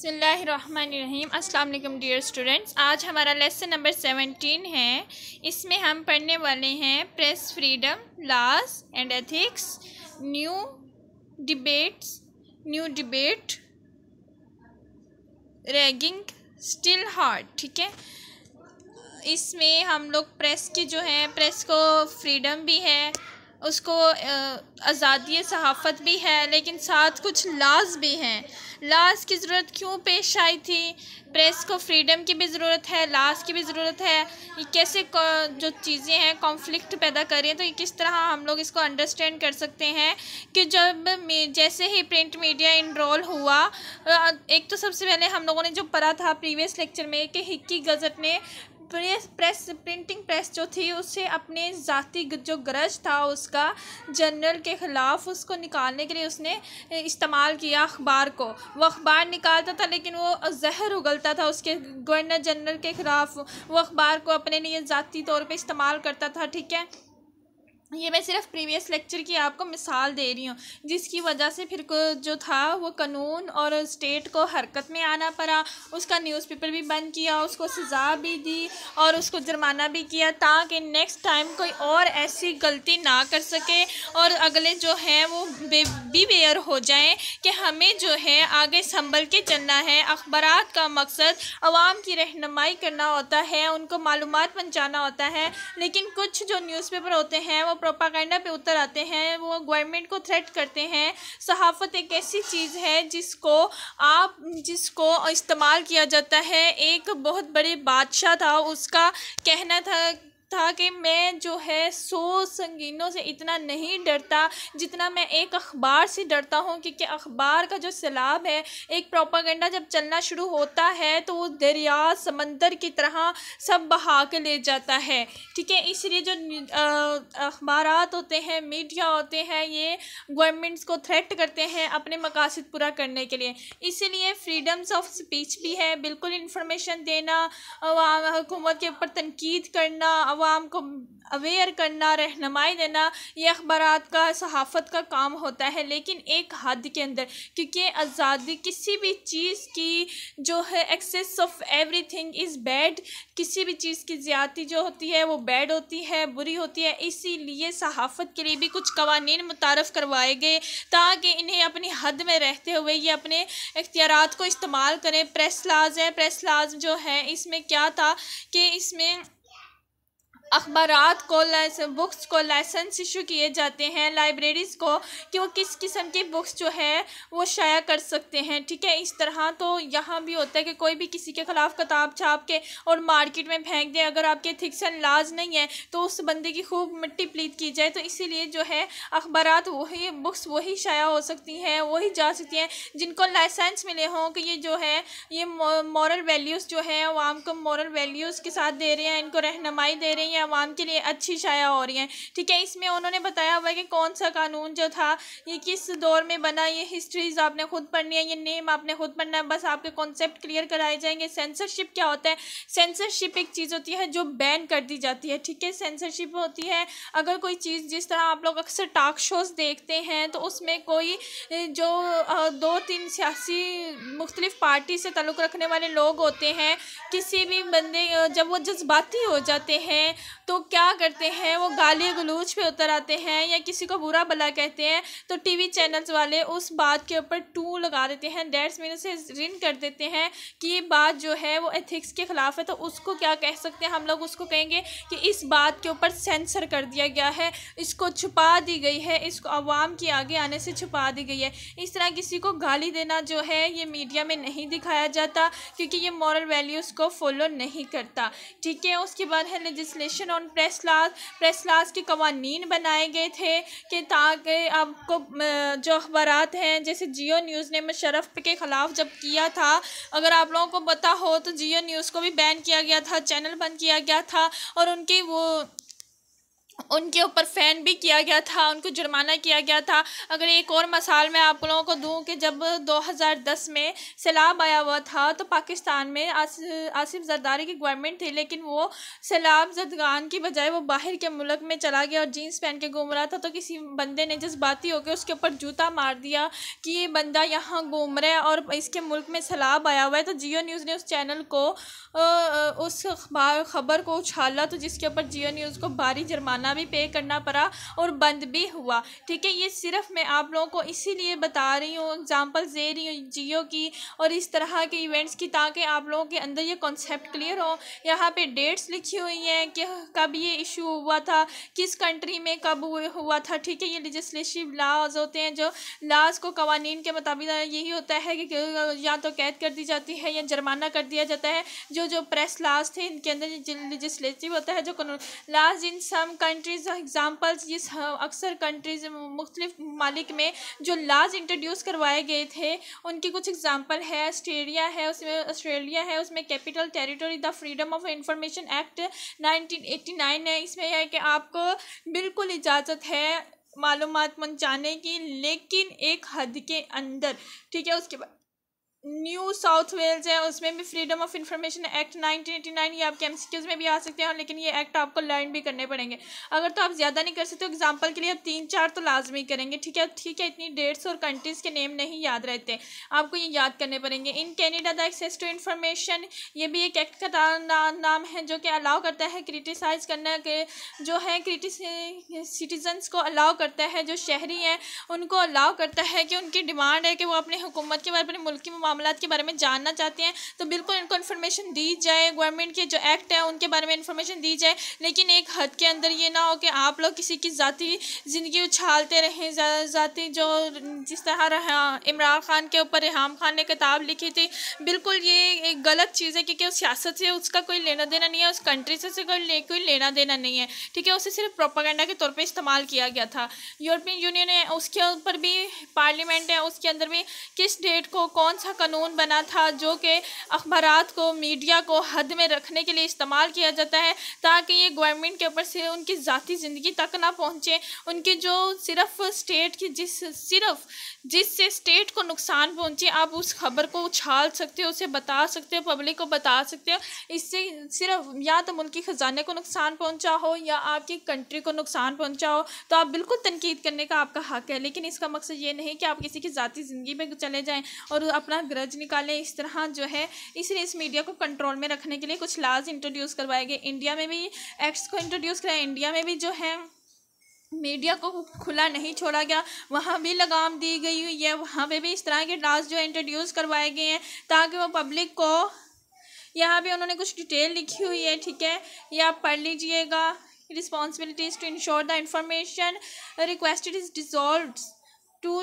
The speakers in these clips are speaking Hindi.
बिस्मिल्लाहिर्रहमानिर्रहीम। अस्सलाम वालेकुम डियर स्टूडेंट्स। आज हमारा लेसन नंबर 17 है। इसमें हम पढ़ने वाले हैं press freedom, laws and ethics, new debate, ragging, still hard. ठीक है, इसमें हम लोग प्रेस की जो है, प्रेस को फ्रीडम भी है, उसको आज़ादी सहाफ़त भी है, लेकिन साथ कुछ लाज भी हैं। लाज की ज़रूरत क्यों पेश आई थी? प्रेस को फ्रीडम की भी ज़रूरत है, लाज की भी ज़रूरत है। ये कैसे जो चीज़ें हैं कॉन्फ्लिक्ट पैदा कर रही हैं, तो ये किस तरह हम लोग इसको अंडरस्टैंड कर सकते हैं कि जब जैसे ही प्रिंट मीडिया इनरोल हुआ, एक तो सबसे पहले हम लोगों ने जो पढ़ा था प्रीवियस लेक्चर में कि हिक्की गज़ट ने प्रिंटिंग प्रेस जो थी उससे अपने ज़ाती जो गरज था उसका जनरल के ख़िलाफ़ उसको निकालने के लिए उसने इस्तेमाल किया अखबार को। वो अखबार निकालता था लेकिन वो जहर उगलता था उसके गवर्नर जनरल के ख़िलाफ़। वो अखबार को अपने लिए ज़ाती तौर पे इस्तेमाल करता था। ठीक है, ये मैं सिर्फ प्रीवियस लेक्चर की आपको मिसाल दे रही हूँ, जिसकी वजह से फिर को जो था वो कानून और स्टेट को हरकत में आना पड़ा। उसका न्यूज़पेपर भी बंद किया, उसको सज़ा भी दी और उसको जुर्माना भी किया, ताकि नेक्स्ट टाइम कोई और ऐसी गलती ना कर सके और अगले जो हैं वो बेवेयर हो जाएं कि हमें जो है आगे संभल के चलना है। अखबारात का मकसद आवाम की रहनुमाई करना होता है, उनको मालूमात पहुँचाना होता है, लेकिन कुछ जो न्यूज़पेपर होते हैं वो प्रोपागेंडा पे उतर आते हैं, वो गवर्नमेंट को थ्रेट करते हैं। सहाफ़त एक ऐसी चीज़ है जिसको इस्तेमाल किया जाता है। एक बहुत बड़े बादशाह था, उसका कहना था कि मैं जो है 100 संगीनों से इतना नहीं डरता जितना मैं एक अखबार से डरता हूँ, क्योंकि अखबार का जो सैलाब है, एक प्रोपागेंडा जब चलना शुरू होता है तो वो दरिया समंदर की तरह सब बहा के ले जाता है। ठीक है, इसलिए जो अखबारात होते हैं, मीडिया होते हैं, ये गवर्नमेंट्स को थ्रेट करते हैं अपने मकासद पूरा करने के लिए। इसीलिए फ्रीडम्स ऑफ स्पीच भी है, बिल्कुल इंफॉर्मेशन देना, हुकूमत के ऊपर तनकीद करना, आवाम को अवेयर करना, रहनुमाई देना, ये अखबारात का सहाफ़त का काम होता है, लेकिन एक हद के अंदर, क्योंकि आज़ादी किसी भी चीज़ की जो है excess of everything is bad. किसी भी चीज़ की ज़्यादती जो होती है वो बैड होती है, बुरी होती है। इसीलिए सहाफ़त के लिए भी कुछ कवानीन मुतारफ़ करवाए गए ताकि इन्हें अपनी हद में रहते हुए ये अपने इख्तियारात को इस्तेमाल करें। प्रेस लाज है, प्रेस लाज जो है इसमें क्या था कि इसमें अखबारात को बुक्स को लाइसेंस इशू किए जाते हैं लाइब्रेरीज़ को कि वो किस किस्म की बुक्स जो है वो शाया कर सकते हैं। ठीक है, इस तरह तो यहाँ भी होता है कि कोई भी किसी के ख़िलाफ़ किताब छाप के और मार्केट में फेंक दे, अगर आपके एथिक्स एंड लॉज नहीं है तो उस बंदे की खूब मिट्टी प्लीत की जाए। तो इसीलिए जो है अखबारात वही बुक्स वही शाया हो सकती हैं, वही जा सकती हैं जिनको लाइसेंस मिले हों कि ये जो है ये मॉरल वैल्यूज़ जो है आवाम को मॉरल वैल्यूज़ के साथ दे रहे हैं, इनको रहनुमाई दे रही हैं, आवाम के लिए अच्छी शाया हो रही हैं। ठीक है, इसमें उन्होंने बताया हुआ है कि कौन सा कानून जो था ये किस दौर में बना, ये हिस्ट्रीज आपने खुद पढ़नी है, ये नेम आपने खुद पढ़ना है, बस आपके कॉन्सेप्ट क्लियर कराए जाएंगे। सेंसरशिप क्या होता है? सेंसरशिप एक चीज़ होती है जो बैन कर दी जाती है। ठीक है, सेंसरशिप होती है अगर कोई चीज़, जिस तरह आप लोग अक्सर टॉक शोज़ देखते हैं तो उसमें कोई जो 2-3 सियासी मुख्तलिफ पार्टी से ताल्लुक़ रखने वाले लोग होते हैं, किसी भी बंदे जब वो जज्बाती हो जाते हैं तो क्या करते हैं, वो गाली गलौज पे उतर आते हैं या किसी को बुरा भला कहते हैं, तो टीवी चैनल्स वाले उस बात के ऊपर टू लगा देते हैं, दैट्स मीन उसे रिन कर देते हैं कि ये बात जो है वो एथिक्स के ख़िलाफ़ है। तो उसको क्या कह सकते हैं हम लोग? उसको कहेंगे कि इस बात के ऊपर सेंसर कर दिया गया है, इसको छुपा दी गई है, इसको आवाम के आगे आने से छुपा दी गई है। इस तरह किसी को गाली देना जो है ये मीडिया में नहीं दिखाया जाता, क्योंकि ये मॉरल वैल्यूज़ को फॉलो नहीं करता। ठीक है, उसके बाद है legislation on press laws. Press laws के कवानीन बनाए गए थे कि ताकि आपको जो अखबारात हैं, जैसे जियो न्यूज़ ने मुशर्रफ के ख़िलाफ़ जब किया था, अगर आप लोगों को पता हो तो जियो न्यूज़ को भी बैन किया गया था, चैनल बंद किया गया था और उनकी वो उनके ऊपर फ़ैन भी किया गया था, उनको जुर्माना किया गया था। अगर एक और मिसाल मैं आप लोगों को दूं कि जब 2010 में सैलाब आया हुआ था तो पाकिस्तान में आसिफ जरदारी की गवर्नमेंट थी, लेकिन वो सैलाब ज़दगान की बजाय वो बाहर के मुल्क में चला गया और जीन्स पहन के घूम रहा था। तो किसी बंदे ने जज्बाती होकर उसके ऊपर जूता मार दिया कि ये बंदा यहाँ घूम रहा है और इसके मुल्क में सैलाब आया हुआ है। तो जियो न्यूज़ ने उस चैनल को उस खबर को उछाला, तो जिसके ऊपर जियो न्यूज़ को भारी जुर्माना भी पे करना पड़ा और बंद भी हुआ। ठीक है, ये सिर्फ मैं आप लोगों को इसीलिए बता रही हूँ, एग्जांपल्स दे रही हूँ जियो की और इस तरह के इवेंट्स की, ताकि आप लोगों के अंदर ये कॉन्सेप्ट क्लियर हो। यहाँ पे डेट्स लिखी हुई हैं कि कब ये इशू हुआ था, किस कंट्री में कब हुआ था। ठीक है, ये लेजिस्लेटिव लॉज होते हैं, जो लॉज को कवानीन के मुताबिक यही होता है कि या तो कैद कर दी जाती है या जुर्माना कर दिया जाता है। जो प्रेस लॉज थे इनके अंदर लेजिस्लेटिव होता है, जो लॉज इन सम कंट्रीज एग्जाम्पल्स, जिस अक्सर कंट्रीज मुख्तलिफ ममालिक में जो लॉज इंट्रोड्यूस करवाए गए थे उनकी कुछ एग्जाम्पल है। ऑस्ट्रेलिया है, उसमें capital territory the freedom of information act 1989 है। इसमें यह है कि आपको बिल्कुल इजाज़त है मालूमात पहुँचाने की, लेकिन एक हद के अंदर। ठीक है, उसके बाद न्यू साउथ वेल्स है, उसमें भी फ्रीडम ऑफ इंफॉर्मेशन एक्ट 1989, ये आपके एमसीक्यूज़ में भी आ सकते हैं, लेकिन ये एक्ट आपको लर्न भी करने पड़ेंगे। अगर तो आप ज़्यादा नहीं कर सकते, एग्जांपल के लिए आप 3-4 तो लाजमी करेंगे। ठीक है, इतनी डेट्स और कंट्रीज़ के नेम नहीं याद रहते, आपको ये याद करने पड़ेंगे। In Canada the access to information, ये भी एक एक्ट का नाम है जो कि अलाउ करता है क्रिटिसाइज़ करने के, जो है सिटीजन्स को अलाउ करता है, जो शहरी हैं उनको अलाउ करता है कि उनकी डिमांड है कि वो अपनी हुकूमत के बारे में, अपने मुल्क की मामलात के बारे में जानना चाहते हैं तो बिल्कुल इनको इन्फॉर्मेशन दी जाए। गवर्नमेंट के जो एक्ट है उनके बारे में इन्फॉर्मेशन दी जाए, लेकिन एक हद के अंदर ये ना हो कि आप लोग किसी की ज़ाती ज़िंदगी उछालते रहें। ज़ाती जो जिस तरह इमरान खान के ऊपर रेहाम खान ने किताब लिखी थी, बिल्कुल ये एक गलत चीज़ है, क्योंकि उस सियासत से उसका कोई लेना देना नहीं है, उस कंट्री से कोई लेना देना नहीं है। ठीक है, उसे सिर्फ प्रोपेगेंडा के तौर पर इस्तेमाल किया गया था। यूरोपियन यूनियन है, उसके ऊपर भी पार्लियामेंट है, उसके अंदर भी किस डेट को कौन सा कानून बना था जो कि अखबारात को, मीडिया को हद में रखने के लिए इस्तेमाल किया जाता है, ताकि ये गवर्नमेंट के ऊपर से उनकी ज़ाती ज़िंदगी तक ना पहुँचे। उनकी जो सिर्फ स्टेट की जिससे स्टेट को नुकसान पहुँचे, आप उस खबर को उछाल सकते हो, उसे बता सकते हो, पब्लिक को बता सकते हो। इससे सिर्फ या तो मुल्की ख़जाने को नुकसान पहुँचा हो या आपकी कंट्री को नुकसान पहुँचा हो, तो आप बिल्कुल तनकीद करने का आपका हक़ है, लेकिन इसका मकसद ये नहीं कि आप किसी की ज़ाती ज़िंदगी में चले जाएँ और अपना ग्रज निकालें। इस तरह जो है, इसलिए इस मीडिया को कंट्रोल में रखने के लिए कुछ लॉज इंट्रोड्यूस करवाए गए। इंडिया में भी एक्ट्स को इंट्रोड्यूस कराए, इंडिया में भी जो है मीडिया को खुला नहीं छोड़ा गया, वहाँ भी लगाम दी गई हुई है, वहाँ पे भी इस तरह के लॉज जो इंट्रोड्यूस करवाए गए हैं ताकि वो पब्लिक को, यहाँ पे उन्होंने कुछ डिटेल लिखी हुई है। ठीक है, ये आप पढ़ लीजिएगा। Responsibilities to ensure the information requested is dissolved to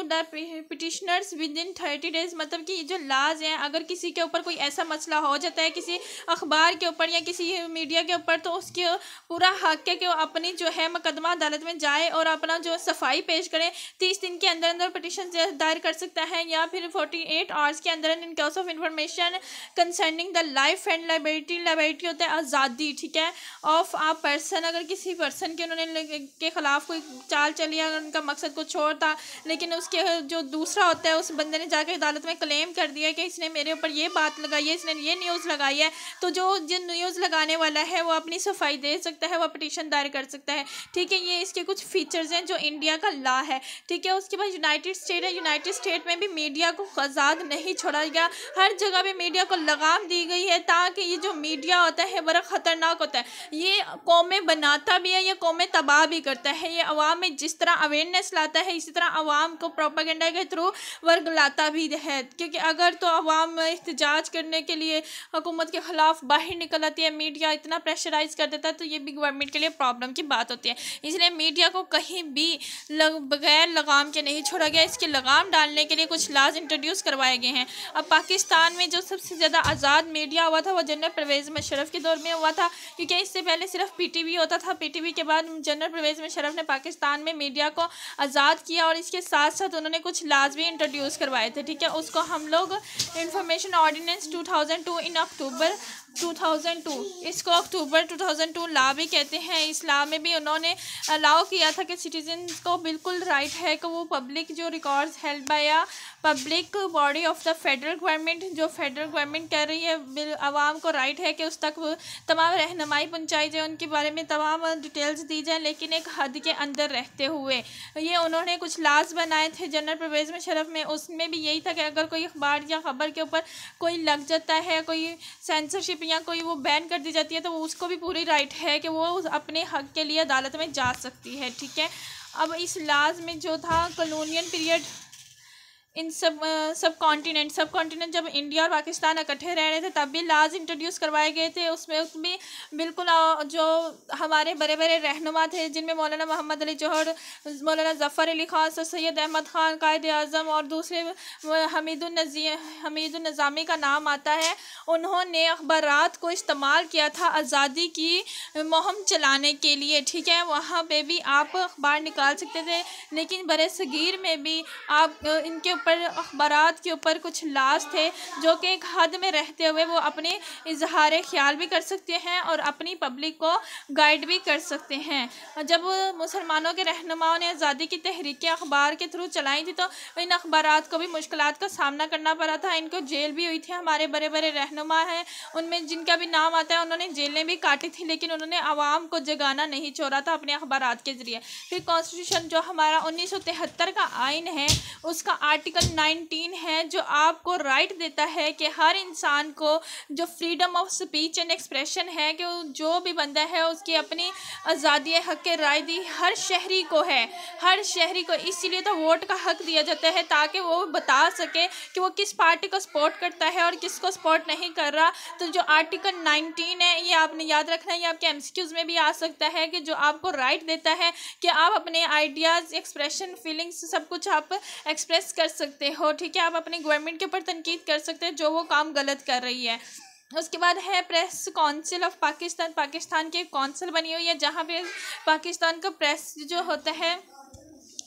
the petitioners within 30 days। मतलब कि जो लाज हैं, अगर किसी के ऊपर कोई ऐसा मसला हो जाता है किसी अखबार के ऊपर या किसी मीडिया के ऊपर, तो उसके पूरा हक है कि वो अपनी जो है मुकदमा अदालत में जाए और अपना जो सफाई पेश करें। 30 दिन के अंदर अंदर पिटिशन दायर कर सकता है, या फिर 48 आवर्स के अंदर in case of information concerning the life and liability होता है आज़ादी। ठीक है, ऑफ आ पर्सन, अगर किसी पर्सन के उन्होंने के ख़िलाफ़ कोई चाल चली, अगर उनका मकसद कुछ और था, लेकिन उसके जो दूसरा होता है, उस बंदे ने जाकर अदालत में क्लेम कर दिया कि इसने मेरे ऊपर ये बात लगाई है, इसने ये न्यूज़ लगाई है, तो जो न्यूज़ लगाने वाला है वो अपनी सफाई दे सकता है, वो पिटीशन दायर कर सकता है। ठीक है, ये इसके कुछ फीचर्स हैं जो इंडिया का लॉ है। ठीक है, उसके बाद यूनाइटेड स्टेट है, यूनाइटेड स्टेट में भी मीडिया को आज़ाद नहीं छोड़ा गया, हर जगह पे मीडिया को लगाम दी गई है, ताकि ये जो मीडिया होता है बड़ा ख़तरनाक होता है, ये कौमें बनाता भी है, ये कौमें तबाह भी करता है। ये अवाम में जिस तरह अवेयरनेस लाता है, इसी तरह अवाम को प्रोपेगेंडा के थ्रू वर्ग लाता भी है, क्योंकि अगर तो अवाम एहतजाज करने के लिए हुकूमत के ख़िलाफ़ बाहर निकल आती है, मीडिया इतना प्रेशराइज कर देता है, तो ये भी गवर्नमेंट के लिए प्रॉब्लम की बात होती है। इसलिए मीडिया को कहीं भी बगैर लगाम के नहीं छोड़ा गया, इसके लगाम डालने के लिए कुछ लॉज इंट्रोड्यूस करवाए गए हैं। अब पाकिस्तान में जो सबसे ज़्यादा आज़ाद मीडिया हुआ था वो जनरल परवेज़ मुशर्रफ के दौर में हुआ था, क्योंकि इससे पहले सिर्फ PTV होता था। PTV के बाद जनरल परवेज़ मुशर्रफ ने पाकिस्तान में मीडिया को आज़ाद किया और इसके साथ साथ उन्होंने कुछ लॉज भी इंट्रोड्यूस करवाए थे। ठीक है, उसको हम लोग इंफॉर्मेशन ऑर्डिनेंस 2002 इन अक्टूबर 2002, इसको अक्टूबर 2002 लॉ भी कहते हैं। इस लॉ में भी उन्होंने अलाउ किया था कि सिटीजन्स को बिल्कुल राइट है कि वो पब्लिक जो records held by a public body of the federal government, जो फेडरल गवर्नमेंट कह रही है आवाम को राइट है कि उस तक तमाम रहनुमाई पहुँचाई जाए, उनके बारे में तमाम डिटेल्स दी जाए, लेकिन एक हद के अंदर रहते हुए। ये उन्होंने कुछ लाज बनाए थे जनरल परवेज़ मुशर्रफ में, उसमें भी यही था कि अगर कोई अखबार या ख़बर के ऊपर कोई लग जाता है, कोई सेंसरशिप या कोई वो बैन कर दी जाती है, तो उसको भी पूरी राइट है कि वो अपने हक़ के लिए अदालत में जा सकती है। ठीक है, अब इस लाज में जो था कॉलोनियल पीरियड, इन सब कॉन्टिनेंट जब इंडिया और पाकिस्तान इकट्ठे रह रहे थे तब भी लाज इंट्रोड्यूस करवाए गए थे। उसमें बिल्कुल जो हमारे बड़े बड़े रहनुमा थे, जिनमें मौलाना मोहम्मद अली जौहर, मौलाना ज़फ़र अली ख़ान, सर सैयद अहमद ख़ान कायद आज़म और दूसरे हमीदुन निज़ामी का नाम आता है, उन्होंने अखबारात को इस्तेमाल किया था आज़ादी की मुहिम चलाने के लिए। ठीक है, वहाँ पे भी आप अखबार निकाल सकते थे, लेकिन बड़े सगीर में भी आप इनके ऊपर अखबारात के ऊपर कुछ लाज थे जो कि एक हद में रहते हुए वो अपने इजहार ख्याल भी कर सकते हैं और अपनी पब्लिक को गाइड भी कर सकते हैं। जब मुसलमानों के रहनुमाओं ने आज़ादी की तहरीकें अखबार के थ्रू चलाई थी तो इन अखबारात को भी मुश्किलात का सामना करना पड़ा था, इनको जेल भी हुई थी। हमारे बड़े बड़े रहनुमा हैं, उनमें जिनका भी नाम आता है, उन्होंने जेलें भी काटी थी, लेकिन उन्होंने आवाम को जगाना नहीं छोड़ा था अपने अखबारात के ज़रिए। फिर कॉन्स्टिट्यूशन जो हमारा 1973 का आइन है, उसका आर्टिकल 19 है जो आपको राइट देता है कि हर इंसान को जो freedom of speech and expression है कि जो भी बंदा है उसकी अपनी आज़ादी हक़ राय दी हर शहरी को है, हर शहरी को। इसीलिए तो वोट का हक़ दिया जाता है ताकि वो बता सके कि वो किस पार्टी को सपोर्ट करता है और किसको सपोर्ट नहीं कर रहा। तो जो आर्टिकल 19 है ये आपने याद रखना है, ये आपके MCQs में भी आ सकता है कि जो आपको राइट देता है कि आप अपने आइडियाज़, एक्सप्रेशन, फीलिंग्स सब कुछ आप एक्सप्रेस कर सकते हो। ठीक है, आप अपनी गवर्नमेंट के ऊपर तनकीद कर सकते हैं जो वो काम गलत कर रही है। उसके बाद है press council of Pakistan. Pakistan की एक काउंसिल बनी हुई है जहाँ पे पाकिस्तान का प्रेस जो होता है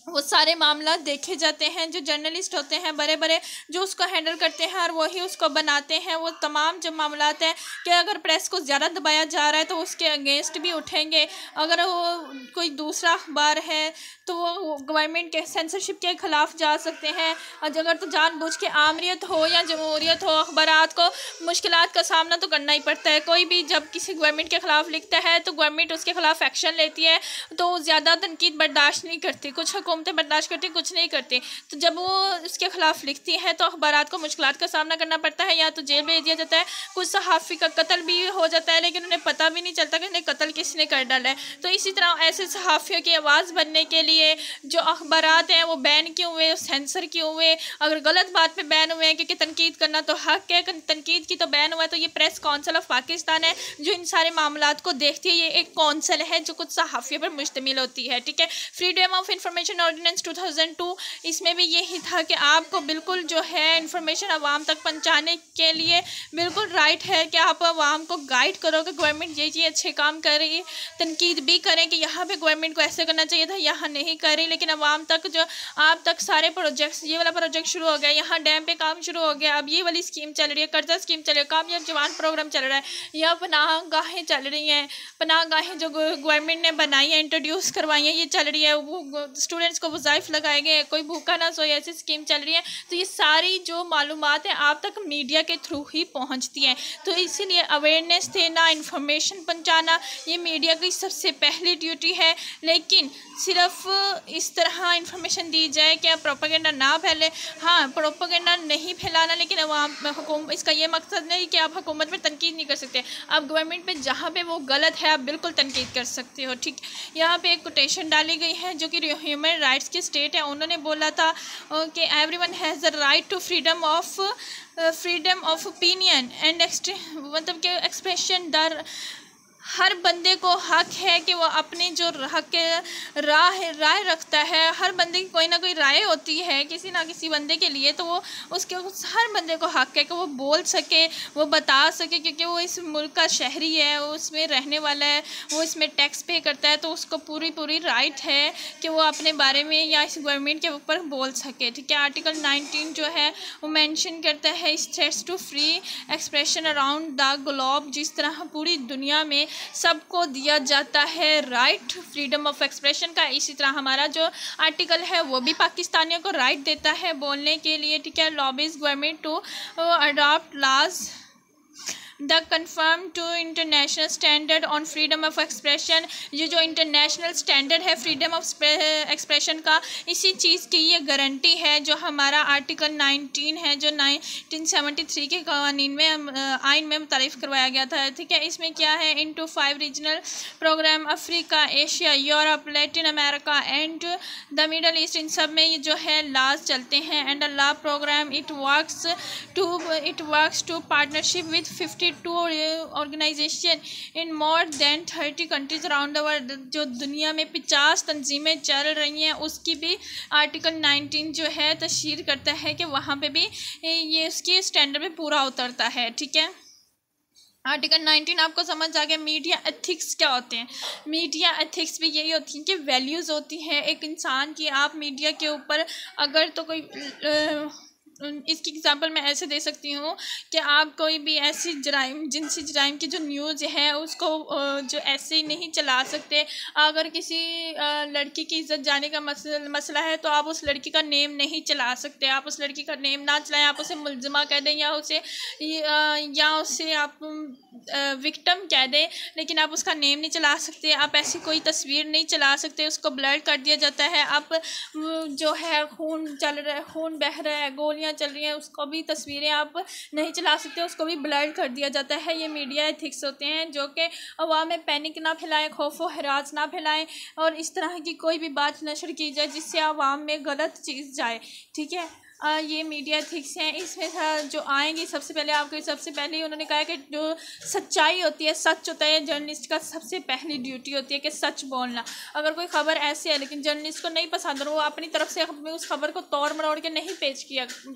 वो सारे मामला देखे जाते हैं। जो जर्नलिस्ट होते हैं बड़े बड़े जो उसको हैंडल करते हैं और वही उसको बनाते हैं। वो तमाम जो मामलात हैं कि अगर प्रेस को ज़्यादा दबाया जा रहा है तो उसके अगेंस्ट भी उठेंगे। अगर वो कोई दूसरा अखबार है तो वो गवर्नमेंट के सेंसरशिप के ख़िलाफ़ जा सकते हैं। और अगर तो जानबूझ के आमरीत हो या जमहूरियत हो, अखबारात को मुश्किलात का सामना तो करना ही पड़ता है। कोई भी जब किसी गवर्नमेंट के ख़िलाफ़ लिखता है तो गवर्नमेंट उसके ख़िलाफ़ एक्शन लेती है, तो ज़्यादा तनकीद बर्दाश्त नहीं करती। कुछ हुकूमतें बर्दाश्त करती, कुछ नहीं करती। तो जब वो उसके ख़िलाफ़ लिखती हैं तो अखबारात को मुश्किलात का सामना करना पड़ता है, या तो जेल भेज दिया जाता है। कुछ सहाफ़ी का कत्ल भी हो जाता है लेकिन उन्हें पता भी नहीं चलता कि उन्हें कत्ल किसने कर डाला है। तो इसी तरह ऐसे सहाफ़ियों की आवाज़ बनने के लिए जो अखबारात हैं वो बैन क्यों हुए, सेंसर क्यों हुए, अगर गलत बात पे बैन हुए हैं, क्योंकि तनकीद करना तो हक़ है, तनकीद की तो बैन हुआ है। तो ये प्रेस काउंसिल ऑफ पाकिस्तान है जो इन सारे मामलात को देखती है। ये एक काउंसिल है जो कुछ सहाफ़ियों पर मुश्तमिल होती है। ठीक है, फ्रीडम ऑफ इंफॉर्मेशन ऑर्डिनेंस 2002, इसमें भी यही था कि आपको बिल्कुल जो है इंफॉर्मेशन आवाम तक पहुँचाने के लिए बिल्कुल राइट है कि आप आवाम को गाइड करो कि गवर्नमेंट ये अच्छे काम कर रही है। तनकीद भी करें कि यहाँ पे गवर्नमेंट को ऐसे करना चाहिए था, यहाँ नहीं कर रही। लेकिन आवाम तक जो आप तक सारे प्रोजेक्ट्स, ये वाला प्रोजेक्ट शुरू हो गया, यहाँ डैम पे काम शुरू हो गया, अब ये वाली स्कीम चल रही है, कर्जा स्कीम चल रही है, कामयाब जवान प्रोग्राम चल रहा है, या पनाह गाहें चल रही हैं, पनाह गाहें जो गवर्नमेंट ने बनाई है, इंट्रोड्यूस करवाई हैं, ये चल रही है। वो स्टूडेंट्स को वज़ाइफ लगाए गए, कोई भूखा ना सोए, ऐसी स्कीम चल रही है। तो ये सारी जो मालूमात है आप तक मीडिया के थ्रू ही पहुँचती हैं। तो इसीलिए अवेयरनेस देना, इंफॉर्मेशन पहुँचाना ये मीडिया की सबसे पहली ड्यूटी है। लेकिन सिर्फ इस तरह इंफॉर्मेशन दी जाए कि प्रोपेगेंडा ना फैले। हाँ, प्रोपेगेंडा नहीं फैलाना, लेकिन अवाम इसका ये मकसद नहीं कि आप हुकूमत पर तनकीद नहीं कर सकते। आप गवर्नमेंट पे जहाँ पे वो गलत है आप बिल्कुल तनकीद कर सकते हो। ठीक, यहाँ पे एक कोटेशन डाली गई है जो कि ह्यूमन राइट्स की स्टेट है, उन्होंने बोला था कि everyone has the right to freedom of opinion and मतलब कि एक्सप्रेशन हर बंदे को हक है कि वो अपनी जो हक राय रखता है। हर बंदे की कोई ना कोई राय होती है किसी ना किसी बंदे के लिए, तो वो उसके हर बंदे को हक है कि वो बोल सके, वो बता सके, क्योंकि वो इस मुल्क का शहरी है, वो उसमें रहने वाला है, वो इसमें टैक्स पे करता है, तो उसको पूरी राइट है कि वो अपने बारे में या इस गवर्नमेंट के ऊपर बोल सके। ठीक है, आर्टिकल 19 जो है वो मेंशन करता है states to free expression around the globe. जिस तरह पूरी दुनिया में सबको दिया जाता है राइट फ्रीडम ऑफ एक्सप्रेशन का, इसी तरह हमारा जो आर्टिकल है वो भी पाकिस्तानियों को राइट देता है बोलने के लिए। ठीक है, lobbies government to adopt laws the conform to international standard on freedom of expression. ये जो इंटरनेशनल स्टैंडर्ड है फ्रीडम ऑफ एक्सप्रेशन का, इसी चीज़ की ये गारंटी है जो हमारा आर्टिकल 19 है, जो 1973 के कानून में आइन में मुतारिफ करवाया गया था। ठीक है, इसमें क्या है, into 5 regional programme Africa, Asia, Europe, Latin America and the middle east, इन सब में ये जो है लॉज चलते हैं। And law programme it works to partnership with 52 organisation in more than 30 countries around the world. जो दुनिया में 50 तंजीमें चल रही हैं, उसकी भी आर्टिकल 19 जो है तशहीर करता है कि वहाँ पे भी ये उसकी स्टैंडर्ड में पूरा उतरता है। ठीक है, आर्टिकल 19 आपको समझ आ गया। मीडिया एथिक्स क्या होते हैं? मीडिया एथिक्स भी यही होती हैं कि वैल्यूज़ होती हैं एक इंसान की। आप मीडिया के ऊपर अगर तो कोई इसकी एग्जांपल मैं ऐसे दे सकती हूँ कि आप कोई भी ऐसी जिनसी जराइम की जो न्यूज़ है उसको जो ऐसे ही नहीं चला सकते। अगर किसी लड़की की इज्जत जाने का मसला है तो आप उस लड़की का नेम नहीं चला सकते। आप उस लड़की का नेम ना चलाएं, आप उसे मुलजिमा कह दें या उसे आप विक्टिम कह दें, लेकिन आप उसका नेम नहीं चला सकते। आप ऐसी कोई तस्वीर नहीं चला सकते, उसको ब्लर कर दिया जाता है। आप जो है खून चल रहा है, खून बह रहा है, गोलियां चल रही हैं, उसको भी तस्वीरें आप नहीं चला सकते, उसको भी ब्लर कर दिया जाता है। ये मीडिया एथिक्स होते हैं जो कि अवाम में पैनिक ना फैलाएं, खौफ व हरास ना फैलाएं और इस तरह की कोई भी बात नशर की जाए जिससे अवाम में गलत चीज़ जाए। ठीक है, ये मीडिया एथिक्स हैं। इसमें जो आएंगी सबसे पहले उन्होंने कहा कि जो सच्चाई होती है, सच होता है, जर्नलिस्ट का सबसे पहली ड्यूटी होती है कि सच बोलना। अगर कोई ख़बर ऐसी है लेकिन जर्नलिस्ट को नहीं पसंद और वो अपनी तरफ से उस खबर को तोड़ मरोड़ के नहीं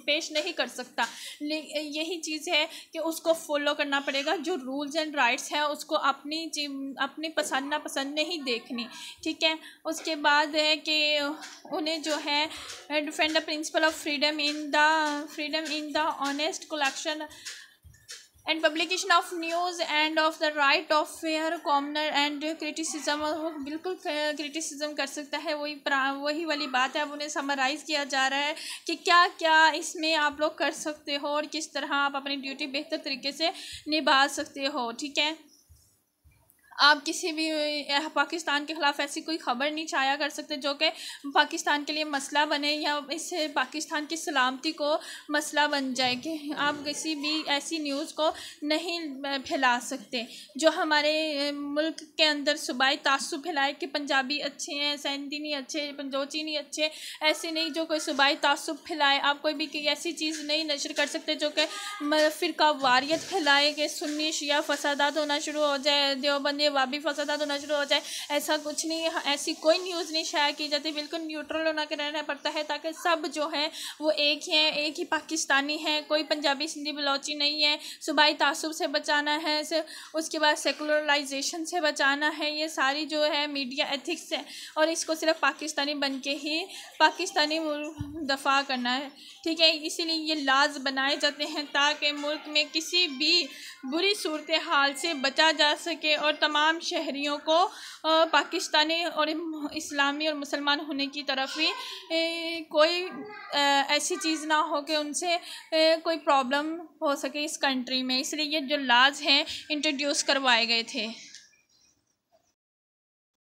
पेश नहीं कर सकता, यही चीज़ है कि उसको फॉलो करना पड़ेगा। जो रूल्स एंड राइट्स हैं उसको अपनी पसंद नापसंद नहीं देखनी। ठीक है, उसके बाद है कि उन्हें जो है defend the principle of freedom in the honest collection and publication of news and of the right of fair commoner and criticism। वो बिल्कुल क्रिटिसिज्म कर सकता है, वही वाली बात है। अब उन्हें समराइज़ किया जा रहा है कि क्या क्या इसमें आप लोग कर सकते हो और किस तरह आप अपनी ड्यूटी बेहतर तरीके से निभा सकते हो। ठीक है, आप किसी भी पाकिस्तान के ख़िलाफ़ ऐसी कोई ख़बर नहीं छाया कर सकते जो कि पाकिस्तान के लिए मसला बने या इससे पाकिस्तान की सलामती को मसला बन जाए। कि आप किसी भी ऐसी न्यूज़ को नहीं फैला सकते जो हमारे मुल्क के अंदर सूबाई तासुब फैलाए कि पंजाबी अच्छे हैं, सैंती नहीं अच्छे, पंजोची नहीं अच्छे, ऐसे नहीं जो कोई सूबाई तासुब फैलाए। आप कोई भी ऐसी चीज़ नहीं नशर कर सकते जो कि फ़िरका वारियत फैलाए कि सुन्नी शिया फसादात होना शुरू हो जाए, देवबंदी वाबी फसादात होना शुरू हो जाए। ऐसा कुछ नहीं, ऐसी कोई न्यूज़ नहीं शाया की जाती। बिल्कुल न्यूट्रल होना के रहना पड़ता है ताकि सब जो है वो एक ही हैं, एक ही पाकिस्तानी हैं, कोई पंजाबी सिंधी बलोची नहीं है। सूबाई तासुब से बचाना है, उसके बाद सेकुलराइजेशन से बचाना है। ये सारी जो है मीडिया एथिक्स है और इसको सिर्फ पाकिस्तानी बन के ही पाकिस्तानी दफा करना है। ठीक है, इसीलिए ये लाज बनाए जाते हैं ताकि मुल्क में किसी भी बुरी सूरत हाल से बचा जा सके और तमाम शहरियों को पाकिस्तानी और इस्लामी और मुसलमान होने की तरफ ही कोई ऐसी चीज़ ना हो कि उनसे कोई प्रॉब्लम हो सके इस कंट्री में। इसलिए ये जो लाज हैं इंट्रोड्यूस करवाए गए थे।